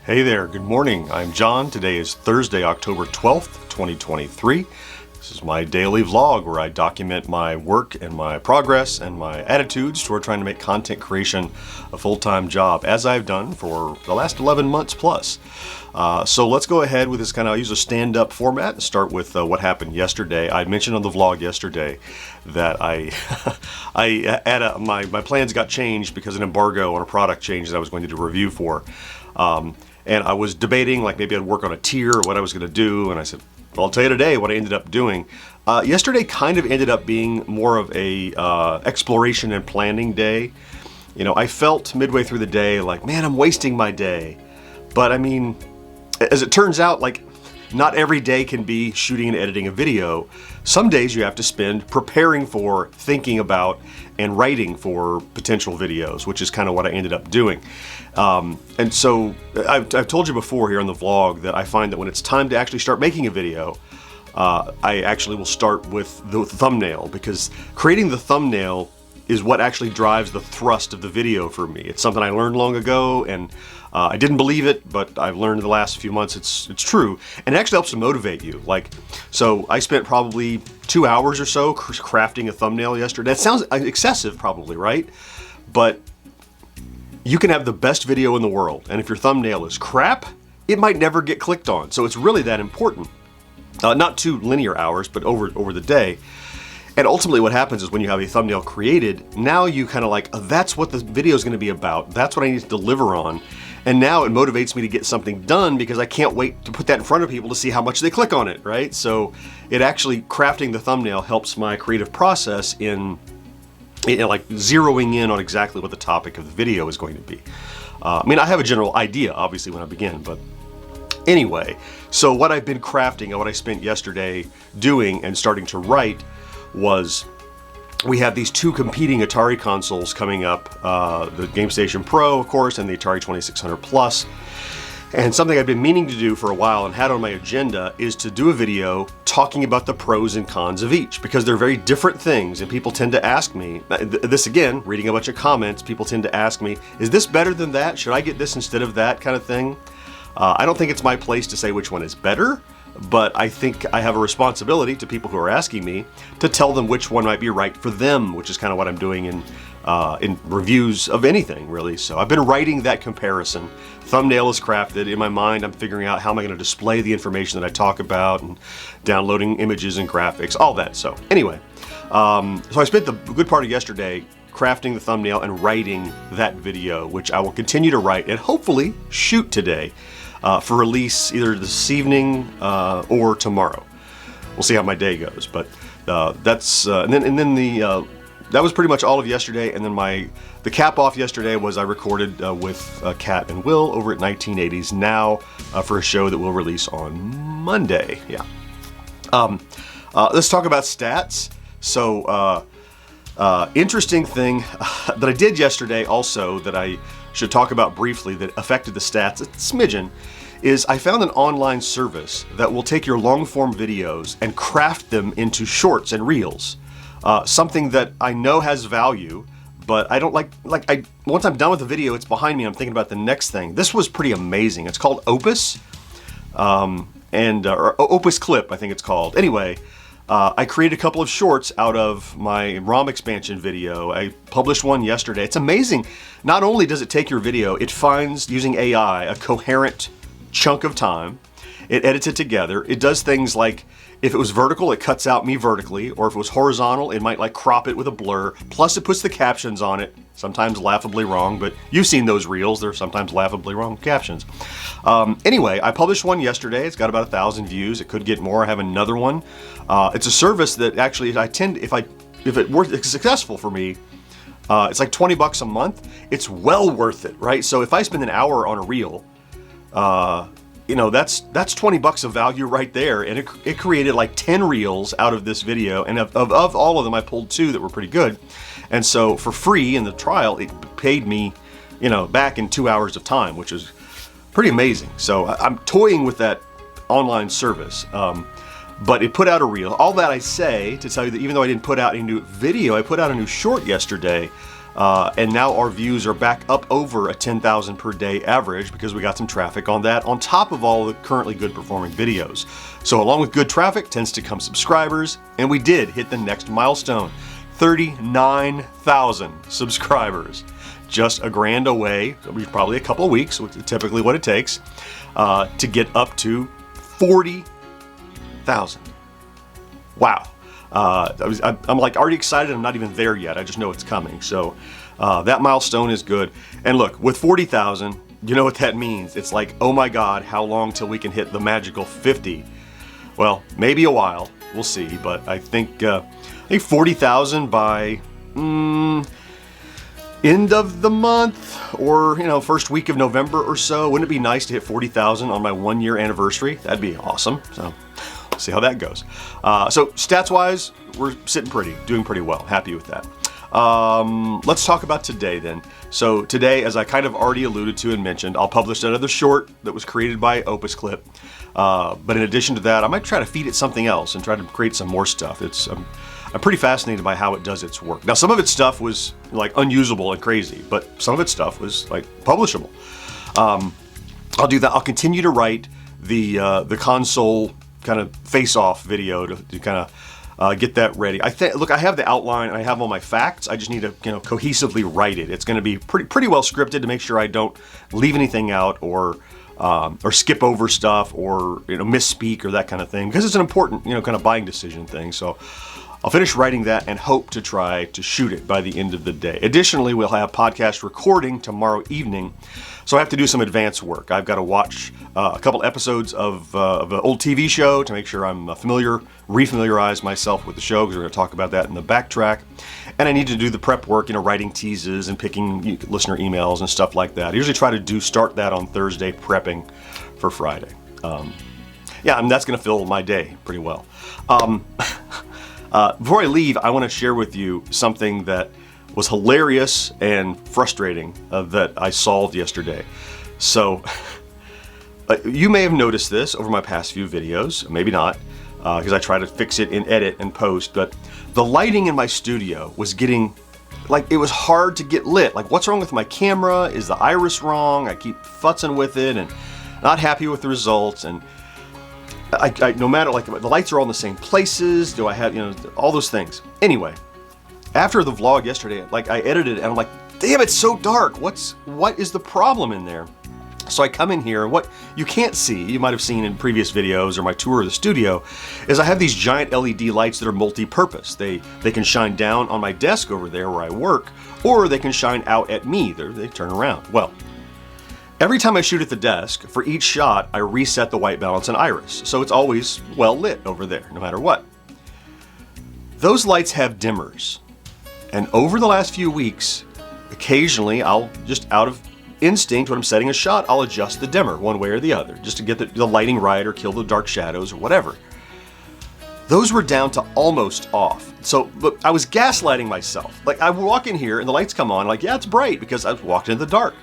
Hey there, good morning. I'm John. Today is Thursday, October 12th, 2023. This is my daily vlog where I document my work and my progress and my attitudes toward trying to make content creation a full-time job, as I've done for the last 11 months plus. So let's go ahead with this I'll use a stand-up format and start with what happened yesterday. I mentioned on the vlog yesterday that my plans got changed because an embargo on a product change that I was going to do a review for. And I was debating, maybe I'd work on a tier or what I was going to do, and I said, well, I'll tell you today what I ended up doing. Yesterday kind of ended up being more of a exploration and planning day. You know, I felt midway through the day man, I'm wasting my day. But I mean, as it turns out, not every day can be shooting and editing a video. Some days you have to spend preparing for, thinking about, and writing for potential videos, which is kind of what I ended up doing. And so I've told you before here on the vlog that I find that when it's time to actually start making a video, I actually will start with the thumbnail, because creating the thumbnail is what actually drives the thrust of the video for me. It's something I learned long ago, and I didn't believe it, but I've learned in the last few months it's true, and it actually helps to motivate you. So I spent probably 2 hours or so crafting a thumbnail yesterday. That sounds excessive probably, right? But you can have the best video in the world, and if your thumbnail is crap, it might never get clicked on. So it's really that important. Not 2 linear hours, but over the day. And ultimately what happens is when you have a thumbnail created, now you that's what the video is going to be about. That's what I need to deliver on. And now it motivates me to get something done because I can't wait to put that in front of people to see how much they click on it, right? So it actually, crafting the thumbnail helps my creative process in zeroing in on exactly what the topic of the video is going to be. I mean, I have a general idea, obviously, when I begin, but anyway. So what I've been crafting and what I spent yesterday doing and starting to write was, we have these 2 competing Atari consoles coming up, the GameStation Pro, of course, and the Atari 2600 Plus. And something I've been meaning to do for a while and had on my agenda is to do a video talking about the pros and cons of each, because they're very different things, and people tend to ask me, this again, reading a bunch of comments, people tend to ask me, is this better than that? Should I get this instead of that, kind of thing? I don't think it's my place to say which one is better, but I think I have a responsibility to people who are asking me to tell them which one might be right for them, which is kind of what I'm doing in reviews of anything, really. So I've been writing that comparison. Thumbnail is crafted. In my mind, I'm figuring out how am I going to display the information that I talk about, and downloading images and graphics, all that. So anyway, so I spent the good part of yesterday crafting the thumbnail and writing that video, which I will continue to write and hopefully shoot today. For release either this evening or tomorrow. We'll see how my day goes, but that's and then that was pretty much all of yesterday. And then the cap off yesterday was I recorded with Kat and Will over at 1980s Now for a show that we'll release on Monday. Yeah. Let's talk about stats. So interesting thing that I did yesterday also that I should talk about briefly that affected the stats a smidgen is I found an online service that will take your long form videos and craft them into shorts and reels. Something that I know has value, but I don't once I'm done with the video, it's behind me, I'm thinking about the next thing. This was pretty amazing. It's called Opus, or Opus Clip, I think it's called. Anyway, I created a couple of shorts out of my ROM expansion video. I published one yesterday. It's amazing. Not only does it take your video, it finds, using AI, a coherent chunk of time. It edits it together. It does things like, if it was vertical, it cuts out me vertically, or if it was horizontal, it might crop it with a blur. Plus it puts the captions on it, sometimes laughably wrong, but you've seen those reels. They're sometimes laughably wrong captions. Anyway, I published one yesterday. It's got about 1,000 views. It could get more. I have another one. It's a service that actually if it were successful for me, it's like $20 a month. It's well worth it, right? So if I spend an hour on a reel, that's $20 of value right there. And it created 10 reels out of this video. And of all of them, I pulled 2 that were pretty good. And so for free in the trial, it paid me, back in 2 hours of time, which is pretty amazing. So I'm toying with that online service. But it put out a reel. All that I say to tell you that even though I didn't put out a new video, I put out a new short yesterday And now our views are back up over a 10,000 per day average because we got some traffic on that on top of all the currently good performing videos. So along with good traffic tends to come subscribers, and we did hit the next milestone, 39,000 subscribers. Just a grand away, probably a couple of weeks, which is typically what it takes, to get up to 40,000. Wow. I'm like already excited. I'm not even there yet. I just know it's coming. So that milestone is good. And look, with 40,000, you know what that means. It's like, oh my God, how long till we can hit the magical 50? Well, maybe a while. We'll see. But I think 40,000 by end of the month, or first week of November or so. Wouldn't it be nice to hit 40,000 on my 1-year anniversary? That'd be awesome. So see how that goes. So stats wise, we're doing pretty well. Happy with that. Let's talk about today then. So today, as I kind of already alluded to and mentioned, I'll publish another short that was created by Opus Clip. But in addition to that, I might try to feed it something else and try to create some more stuff. I'm pretty fascinated by how it does its work. Now, some of its stuff was like unusable and crazy, but some of its stuff was like publishable. I'll do that. I'll continue to write the console kind of face-off video to kind of get that ready. Look, I have the outline and I have all my facts. I just need to cohesively write it. It's going to be pretty well scripted to make sure I don't leave anything out or skip over stuff or misspeak or that kind of thing, because it's an important kind of buying decision thing. So I'll finish writing that and hope to try to shoot it by the end of the day. Additionally, we'll have podcast recording tomorrow evening, so I have to do some advance work. I've got to watch a couple episodes of an old TV show to make sure I'm refamiliarize myself with the show, because we're going to talk about that in the backtrack. And I need to do the prep work, writing teases and picking listener emails and stuff like that. I usually try to start that on Thursday, prepping for Friday. That's going to fill my day pretty well. Before I leave, I want to share with you something that was hilarious and frustrating that I solved yesterday. So, you may have noticed this over my past few videos, maybe not, because I try to fix it in edit and post, but the lighting in my studio was getting, it was hard to get lit. What's wrong with my camera? Is the iris wrong? I keep futzing with it and not happy with the results, and I no matter, the lights are all in the same places. Do I have, all those things. Anyway, after the vlog yesterday, I edited it and I'm like, damn, it's so dark. What is the problem in there? So I come in here, and what you can't see, you might have seen in previous videos or my tour of the studio, is I have these giant LED lights that are multi-purpose. They can shine down on my desk over there where I work, or they can shine out at me. They turn around. Well, every time I shoot at the desk, for each shot, I reset the white balance and iris, so it's always well lit over there, no matter what. Those lights have dimmers, and over the last few weeks, occasionally I'll just out of instinct, when I'm setting a shot, I'll adjust the dimmer one way or the other, just to get the lighting right or kill the dark shadows or whatever. Those were down to almost off. So look, I was gaslighting myself. I walk in here and the lights come on, yeah, it's bright because I walked into the dark.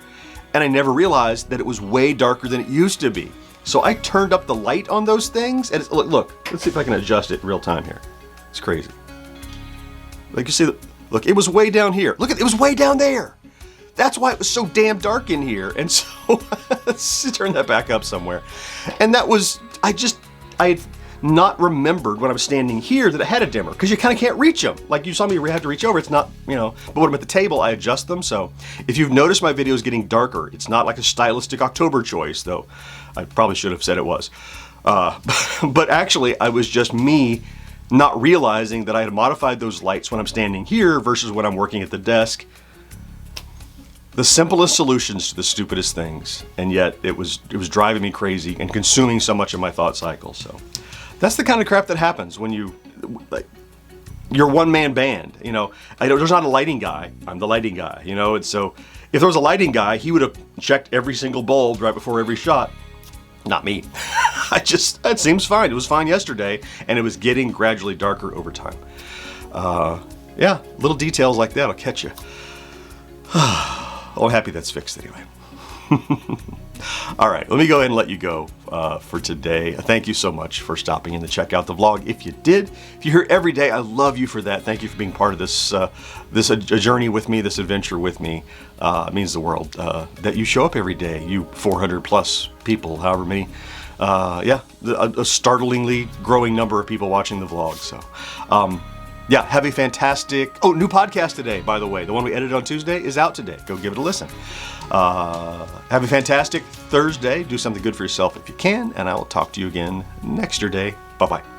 And I never realized that it was way darker than it used to be. So I turned up the light on those things, and look, let's see if I can adjust it in real time here. It's crazy. You see, look, it was way down here. Look, it was way down there. That's why it was so damn dark in here. And so, let's turn that back up somewhere. And that was, I had not remembered when I was standing here that it had a dimmer, because you kind of can't reach them. You saw me have to reach over, it's not, but when I'm at the table, I adjust them. So if you've noticed my videos getting darker, it's not like a stylistic October choice, though I probably should have said it was. But actually, I was just me not realizing that I had modified those lights when I'm standing here versus when I'm working at the desk. The simplest solutions to the stupidest things, and yet it was driving me crazy and consuming so much of my thought cycle. So that's the kind of crap that happens when you're one-man band. There's not a lighting guy. I'm the lighting guy. And so if there was a lighting guy, he would have checked every single bulb right before every shot. Not me. It seems fine. It was fine yesterday, and it was getting gradually darker over time. Little details like that will catch you. Oh, I'm happy that's fixed anyway. All right, let me go ahead and let you go for today. Thank you so much for stopping in to check out the vlog. If you did, if you're here every day, I love you for that. Thank you for being part of this this journey with me, this adventure with me. It means the world that you show up every day. You 400 plus people, however many. Yeah, a startlingly growing number of people watching the vlog. So, yeah, have a fantastic, new podcast today, by the way. The one we edited on Tuesday is out today. Go give it a listen. Have a fantastic Thursday. Do something good for yourself if you can, and I will talk to you again next day. Bye-bye.